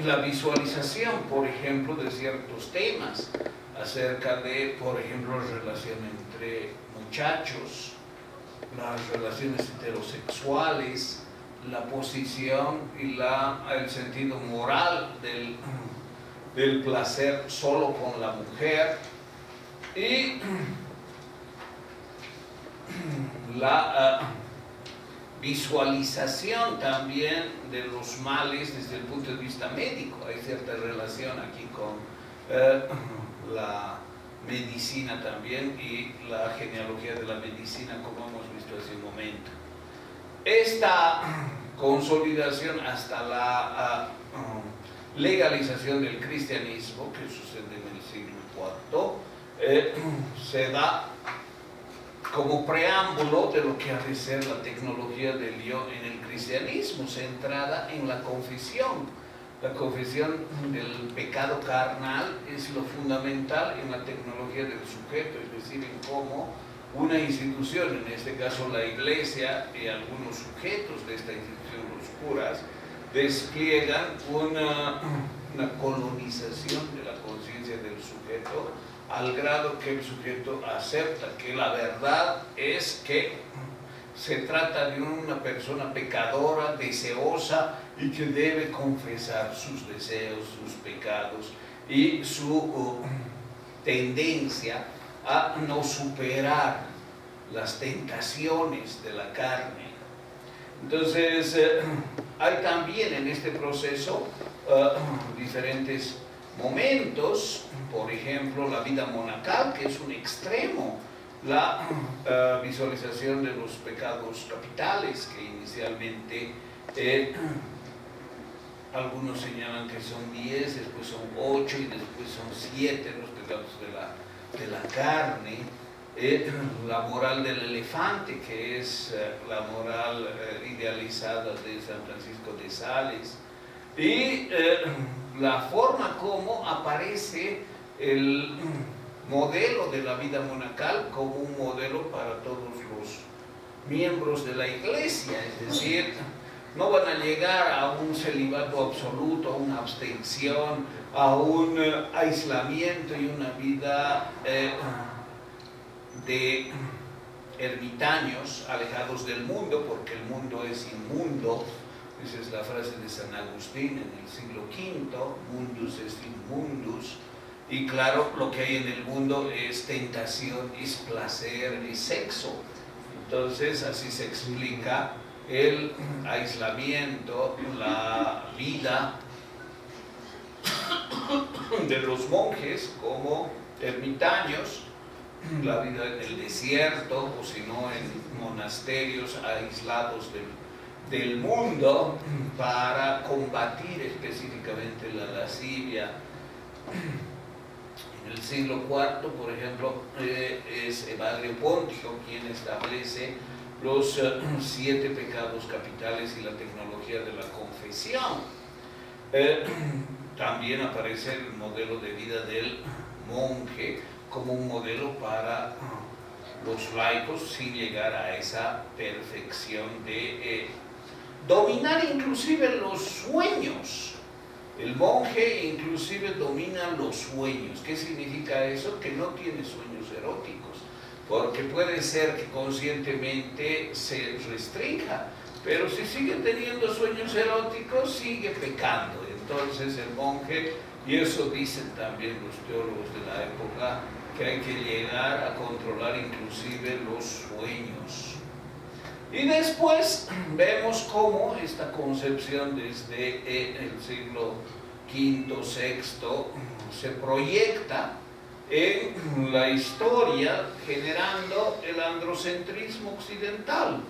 la visualización, por ejemplo, de ciertos temas, acerca de, por ejemplo, la relación entre muchachos, las relaciones heterosexuales, la posición y el sentido moral del placer solo con la mujer, y la visualización también de los males desde el punto de vista médico. Hay cierta relación aquí con la medicina también y la genealogía de la medicina, como hemos visto hace un momento. Esta consolidación hasta la legalización del cristianismo, que sucede en el siglo IV, se da como preámbulo de lo que ha de ser la tecnología del yo en el cristianismo, centrada en la confesión. La confesión del pecado carnal es lo fundamental en la tecnología del sujeto, es decir, en cómo una institución, en este caso la Iglesia y algunos sujetos de esta institución, los curas, despliegan una colonización de la conciencia del sujeto, al grado que el sujeto acepta que la verdad es que se trata de una persona pecadora, deseosa, y que debe confesar sus deseos, sus pecados y su tendencia a no superar las tentaciones de la carne. Entonces, hay también en este proceso diferentes momentos, por ejemplo, la vida monacal, que es un extremo, la visualización de los pecados capitales, que inicialmente algunos señalan que son 10, después son 8 y después son 7 los pecados de la carne. La moral del elefante, que es la moral idealizada de San Francisco de Sales, y la forma como aparece el modelo de la vida monacal como un modelo para todos los miembros de la Iglesia, es decir, no van a llegar a un celibato absoluto, a una abstención, a un aislamiento y una vida de ermitaños, alejados del mundo, porque el mundo es inmundo. Esa es la frase de San Agustín en el siglo V, mundus est immundus. Y claro, lo que hay en el mundo es tentación, es placer, es sexo. Entonces, así se explica el aislamiento, la vida de los monjes como ermitaños, la vida en el desierto, o si no en monasterios aislados del mundo, para combatir específicamente la lascivia. En el siglo IV, por ejemplo, es Evagrio Póntico quien establece los 7 pecados capitales y la tecnología de la confesión. También aparece el modelo de vida del monje como un modelo para los laicos, sin llegar a esa perfección de dominar inclusive los sueños. El monje inclusive domina los sueños. ¿Qué significa eso? Que no tiene sueños eróticos, porque puede ser que conscientemente se restrinja, pero si sigue teniendo sueños eróticos, sigue pecando. Entonces el monje, y eso dicen también los teólogos de la época, que hay que llegar a controlar inclusive los sueños. Y después vemos cómo esta concepción desde el siglo V, VI, se proyecta en la historia, generando el androcentrismo occidental.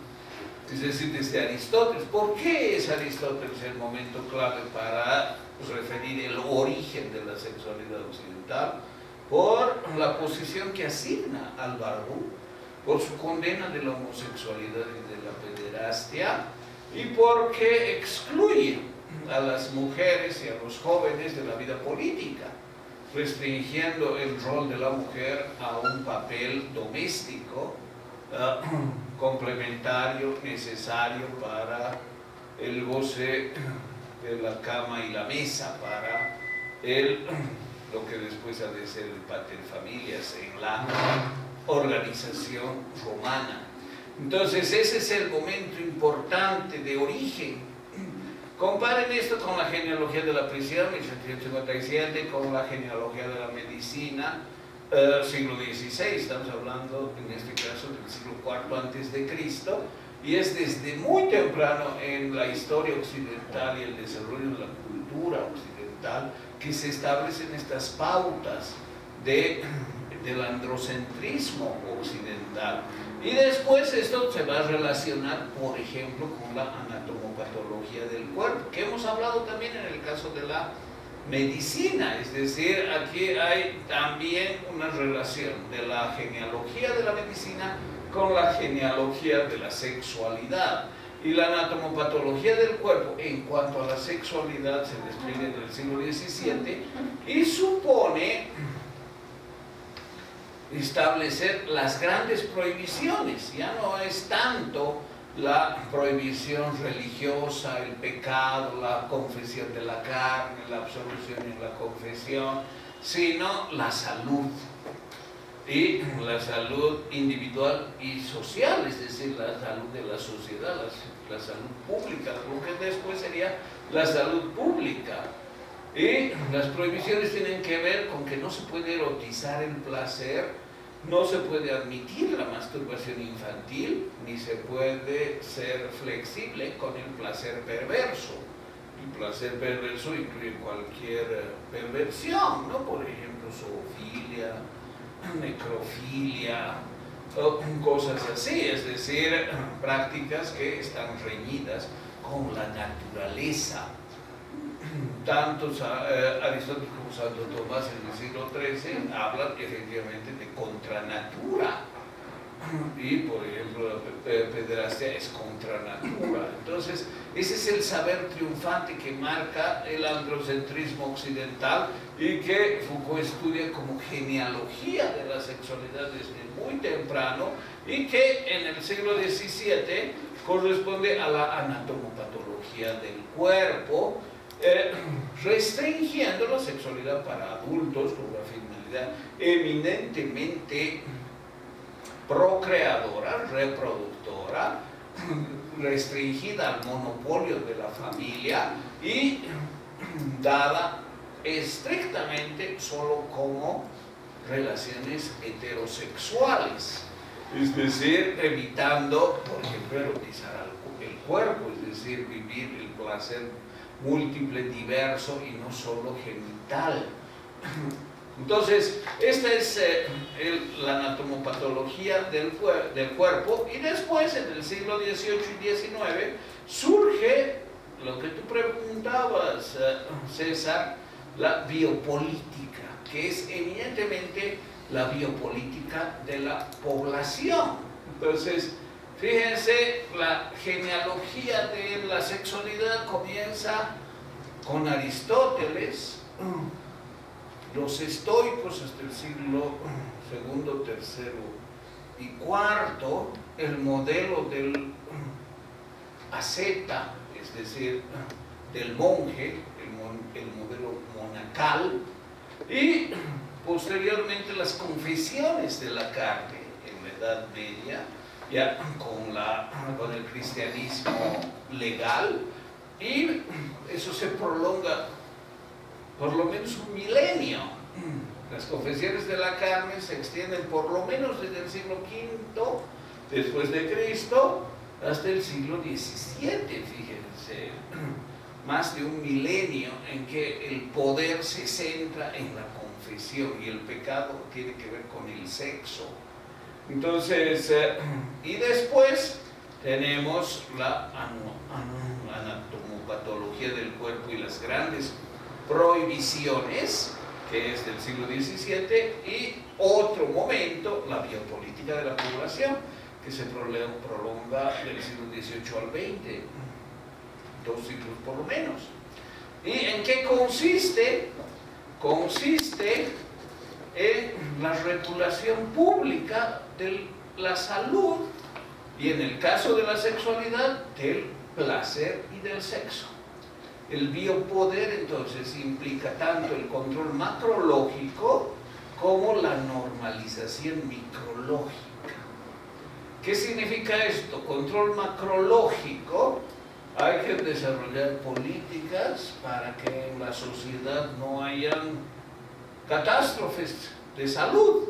Es decir, desde Aristóteles. ¿Por qué es Aristóteles el momento clave para referir el origen de la sexualidad occidental? Por la posición que asigna al Barbú, por su condena de la homosexualidad y de la pederastia, y porque excluye a las mujeres y a los jóvenes de la vida política, restringiendo el rol de la mujer a un papel doméstico, complementario, necesario para el goce de la cama y la mesa para lo que después ha de ser el pater familias en la organización romana. Entonces ese es el momento importante de origen. Comparen esto con la genealogía de la prisión, 1757, con la genealogía de la medicina, siglo XVI, estamos hablando en este caso del siglo IV antes de Cristo, y es desde muy temprano en la historia occidental y el desarrollo de la cultura occidental que se establecen estas pautas del androcentrismo occidental. Y después esto se va a relacionar, por ejemplo, con la anatomopatología del cuerpo, que hemos hablado también en el caso de la medicina, es decir, aquí hay también una relación de la genealogía de la medicina con la genealogía de la sexualidad. Y la anatomopatología del cuerpo en cuanto a la sexualidad se despliega en el siglo XVII y supone establecer las grandes prohibiciones. Ya no es tanto la prohibición religiosa, el pecado, la confesión de la carne, la absolución en la confesión, sino la salud. Y la salud individual y social, es decir, la salud de la sociedad, la salud pública, lo que después sería la salud pública. Y las prohibiciones tienen que ver con que no se puede erotizar el placer, no se puede admitir la masturbación infantil, ni se puede ser flexible con el placer perverso. El placer perverso incluye cualquier perversión, ¿no? Por ejemplo, zoofilia, necrofilia, o cosas así, es decir, prácticas que están reñidas con la naturaleza. Tanto Aristóteles como Santo Tomás en el siglo XIII hablan efectivamente de contranatura. Y, por ejemplo, la pederastia es contra natura. Entonces, ese es el saber triunfante que marca el androcentrismo occidental y que Foucault estudia como genealogía de la sexualidad desde muy temprano y que en el siglo XVII corresponde a la anatomopatología del cuerpo, restringiendo la sexualidad para adultos con una finalidad eminentemente procreadora, reproductora, restringida al monopolio de la familia y dada estrictamente solo como relaciones heterosexuales, es decir, evitando, por ejemplo, erotizar el cuerpo, es decir, vivir el placer múltiple, diverso y no solo genital. Entonces, esta es la anatomopatología del cuerpo, y después, en el siglo XVIII y XIX, surge lo que tú preguntabas, César, la biopolítica, que es eminentemente la biopolítica de la población. Entonces, fíjense, la genealogía de la sexualidad comienza con Aristóteles, los estoicos hasta el siglo II, III y IV, el modelo del asceta, es decir, del monje, el modelo monacal, y posteriormente las confesiones de la carne en la Edad Media, ya con el cristianismo legal, y eso se prolonga por lo menos un milenio. Las confesiones de la carne se extienden por lo menos desde el siglo V después de Cristo hasta el siglo XVII, fíjense, más de un milenio en que el poder se centra en la confesión y el pecado tiene que ver con el sexo. Entonces, y después tenemos la anatomopatología del cuerpo y las grandes prohibiciones, que es del siglo XVII, y otro momento, la biopolítica de la población, que se prolonga del siglo XVIII al XX, 2 siglos por lo menos. ¿Y en qué consiste? Consiste en la regulación pública de la salud y, en el caso de la sexualidad, del placer y del sexo. El biopoder entonces implica tanto el control macrológico como la normalización micrológica. ¿Qué significa esto? Control macrológico. Hay que desarrollar políticas para que en la sociedad no hayan catástrofes de salud.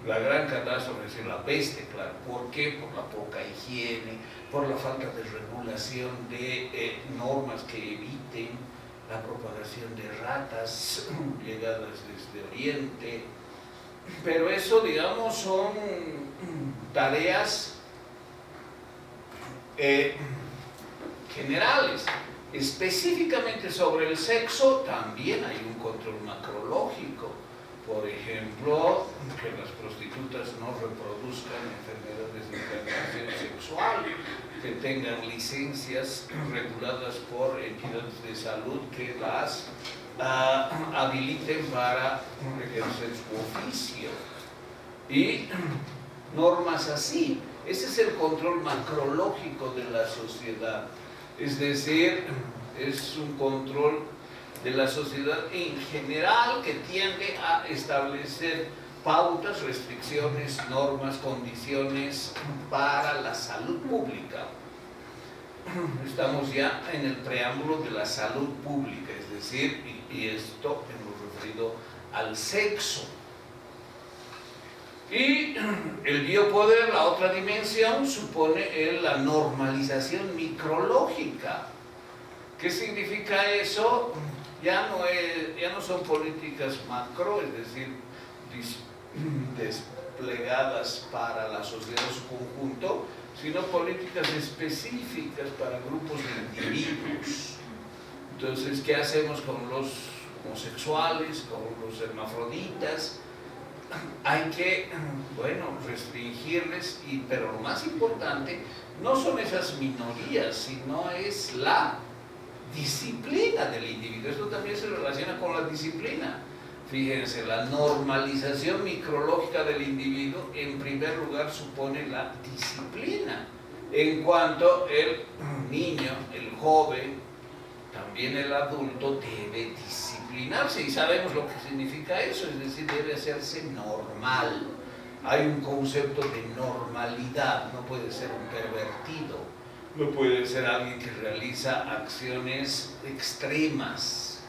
La gran catástrofe es la peste, claro. ¿Por qué? Por la poca higiene, por la falta de regulación de normas que eviten la propagación de ratas llegadas desde Oriente. Pero eso, digamos, son tareas generales. Específicamente sobre el sexo también hay un control macrológico. Por ejemplo, que las prostitutas no reproduzcan enfermedades de transmisión sexual, que tengan licencias reguladas por entidades de salud que las habiliten para ejercer su oficio. Y normas así. Ese es el control macrológico de la sociedad. Es decir, es un control de la sociedad en general que tiende a establecer pautas, restricciones, normas, condiciones para la salud pública. Estamos ya en el preámbulo de la salud pública, es decir, y esto hemos referido al sexo. Y el biopoder, la otra dimensión, supone la normalización micrológica. ¿Qué significa eso? Ya no son políticas macro, es decir, desplegadas para la sociedad en su conjunto, sino políticas específicas para grupos de individuos. Entonces, ¿qué hacemos con los homosexuales, con los hermafroditas? Hay que, restringirles, pero lo más importante no son esas minorías, sino es la disciplina del individuo. Esto también se relaciona con la disciplina. Fíjense, la normalización micrológica del individuo en primer lugar supone la disciplina. En cuanto el niño, el joven, también el adulto debe disciplinarse, y sabemos lo que significa eso, es decir, debe hacerse normal. Hay un concepto de normalidad, no puede ser un pervertido, no puede ser alguien que realiza acciones extremas.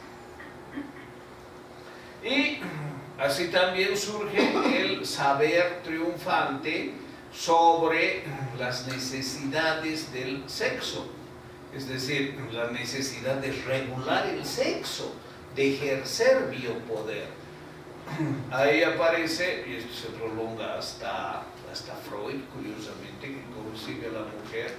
Y así también surge el saber triunfante sobre las necesidades del sexo, es decir, la necesidad de regular el sexo, de ejercer biopoder. Ahí aparece, y esto se prolonga hasta Freud, curiosamente, que concibe a la mujer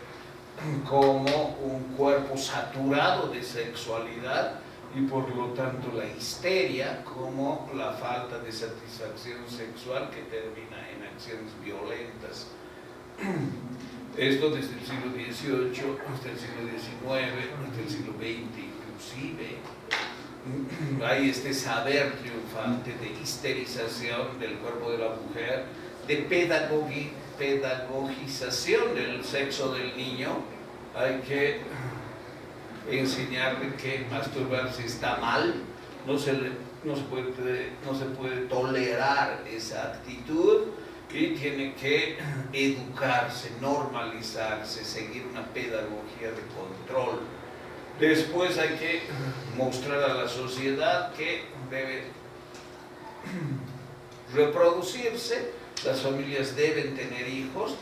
como un cuerpo saturado de sexualidad, y por lo tanto la histeria como la falta de satisfacción sexual que termina en acciones violentas. Esto desde el siglo XVIII hasta el siglo XIX, hasta el siglo XX inclusive. Hay este saber triunfante de histerización del cuerpo de la mujer, de pedagogización del sexo del niño. Hay que enseñarle que masturbarse está mal, no se puede tolerar esa actitud, y tiene que educarse, normalizarse, seguir una pedagogía de control. Después hay que mostrar a la sociedad que debe reproducirse, las familias deben tener hijos,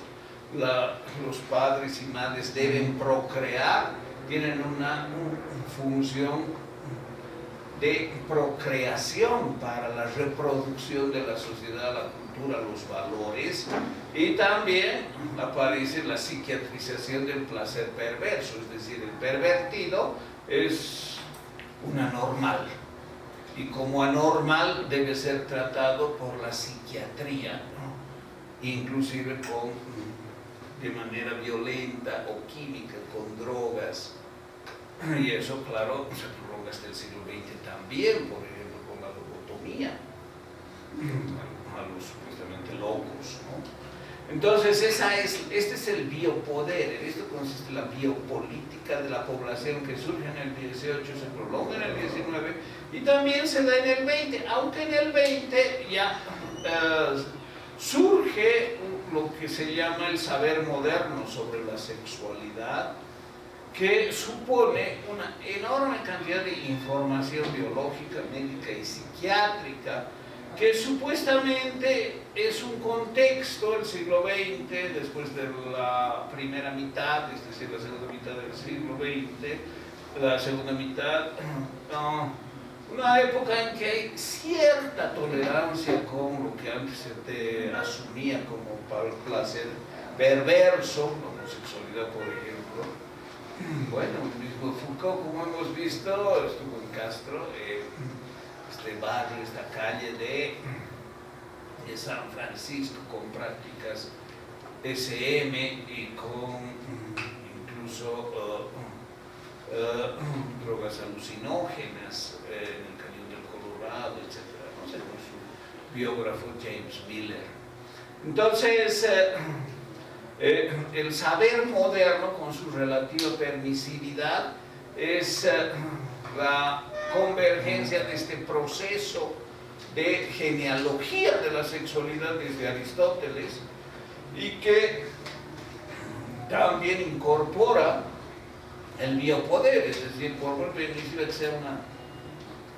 los padres y madres deben procrear, tienen una función de procreación para la reproducción de la sociedad, la cultura, los valores. Y también aparece la psiquiatrización del placer perverso, es decir, el pervertido es un anormal, y como anormal debe ser tratado por la psiquiatría, ¿no? Inclusive de manera violenta o química, con drogas. Y eso, claro, se prolonga hasta el siglo XX también, por ejemplo, con la lobotomía a los supuestamente locos, ¿no? Entonces, este es el biopoder, en esto consiste la biopolítica de la población que surge en el 18, se prolonga en el 19 y también se da en el 20, aunque en el 20 ya surge lo que se llama el saber moderno sobre la sexualidad, que supone una enorme cantidad de información biológica, médica y psiquiátrica, que supuestamente es un contexto, el siglo XX, después de la primera mitad, es decir, la segunda mitad del siglo XX, la segunda mitad, una época en que hay cierta tolerancia con lo que antes se te asumía como para el placer perverso, la homosexualidad, por ejemplo. Bueno, el mismo Foucault, como hemos visto, estuvo en Castro, este barrio, esta calle de San Francisco, con prácticas SM y con incluso drogas alucinógenas en el Cañón del Colorado, etc. No sé, con su biógrafo James Miller. Entonces, el saber moderno con su relativa permisividad es la convergencia de este proceso de genealogía de la sexualidad desde Aristóteles y que también incorpora el biopoder, es decir, por permitir que sea una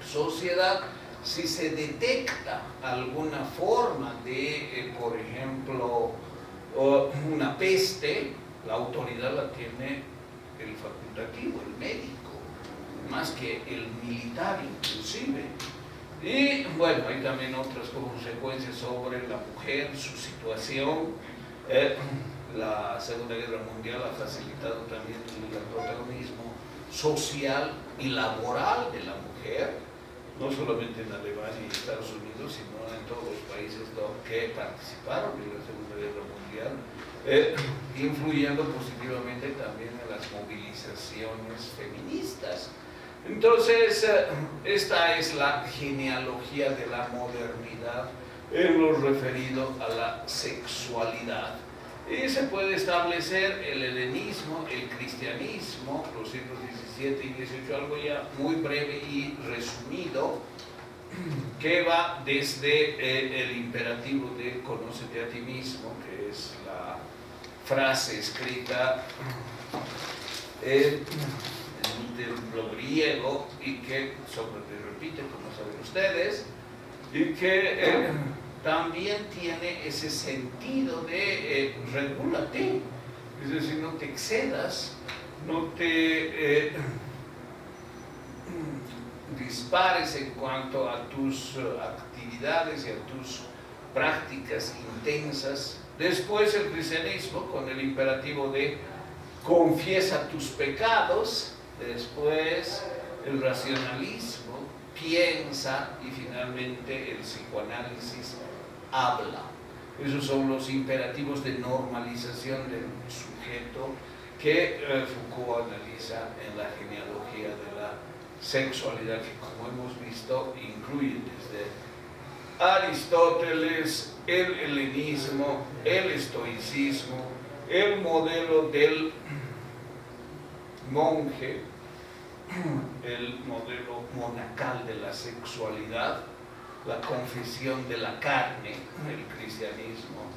sociedad, si se detecta alguna forma de, por ejemplo, una peste, la autoridad la tiene el facultativo, el médico, más que el militar inclusive. Y bueno, hay también otras consecuencias sobre la mujer, su situación. La Segunda Guerra Mundial ha facilitado también el protagonismo social y laboral de la mujer, no solamente en Alemania y Estados Unidos, sino en todos los países que participaron en la Segunda Guerra Mundial, influyendo positivamente también en las movilizaciones feministas. Entonces, esta es la genealogía de la modernidad en lo referido a la sexualidad. Y se puede establecer el helenismo, el cristianismo, los siglos XVII y XVIII, algo ya muy breve y resumido, que va desde el imperativo de conócete a ti mismo, que es la frase escrita en un templo griego y que Sócrates repite, como saben ustedes, y que también tiene ese sentido de regúlate, es decir, no te excedas, no te dispares en cuanto a tus actividades y a tus prácticas intensas. Después el cristianismo con el imperativo de confiesa tus pecados, después el racionalismo, piensa, y finalmente el psicoanálisis, habla. Esos son los imperativos de normalización del sujeto que Foucault analiza en la genealogía de la sexualidad, que como hemos visto incluye desde Aristóteles, el helenismo, el estoicismo, el modelo del monje, el modelo monacal de la sexualidad, la confesión de la carne, el cristianismo,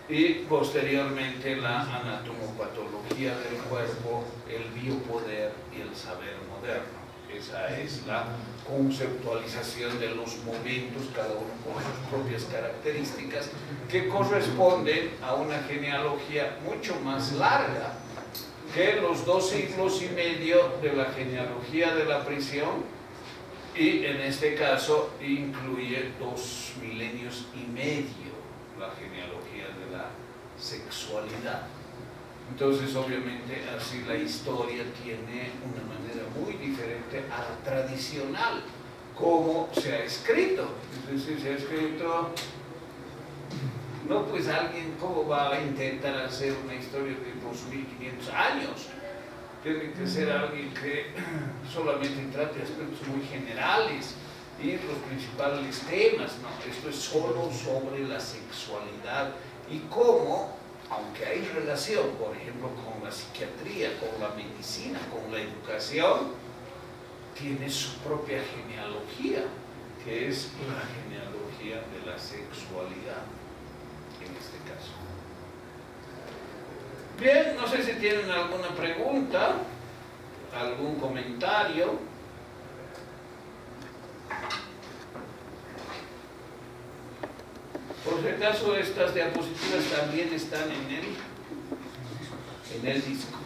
y posteriormente la anatomopatología del cuerpo, el biopoder y el saber moderno. Esa es la conceptualización de los momentos, cada uno con sus propias características, que corresponden a una genealogía mucho más larga que los 2 siglos y medio de la genealogía de la prisión, y en este caso incluye 2 milenios y medio la genealogía de la sexualidad. Entonces, obviamente, así la historia tiene una manera muy diferente a la tradicional, como se ha escrito. Es decir, se ha escrito, no pues alguien, ¿cómo va a intentar hacer una historia de 2500 años? Tiene que ser alguien que solamente trate aspectos muy generales y los principales temas, ¿no? Esto es solo sobre la sexualidad y cómo, aunque hay relación, por ejemplo, con la psiquiatría, con la medicina, con la educación, tiene su propia genealogía, que es la genealogía de la sexualidad, en este caso. Bien, no sé si tienen alguna pregunta, algún comentario. Por si acaso, estas diapositivas también están en el disco.